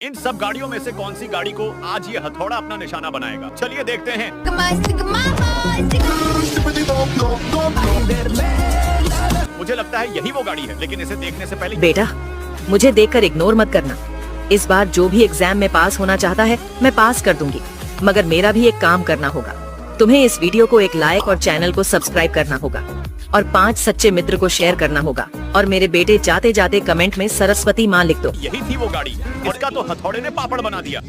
इन सब गाड़ियों में से कौन सी गाड़ी को आज ये हथौड़ा अपना निशाना बनाएगा? चलिए देखते हैं। मुझे लगता है यही वो गाड़ी है, लेकिन इसे देखने से पहले बेटा, मुझे देखकर इग्नोर मत करना। इस बार जो भी एग्जाम में पास होना चाहता है मैं पास कर दूंगी, मगर मेरा भी एक काम करना होगा। तुम्हें इस वीडियो को एक लाइक और चैनल को सब्सक्राइब करना होगा और 5 सच्चे मित्र को शेयर करना होगा। और मेरे बेटे जाते जाते कमेंट में सरस्वती माँ लिख दो। यही थी वो गाड़ी, इसका तो हथौड़े ने पापड़ बना दिया।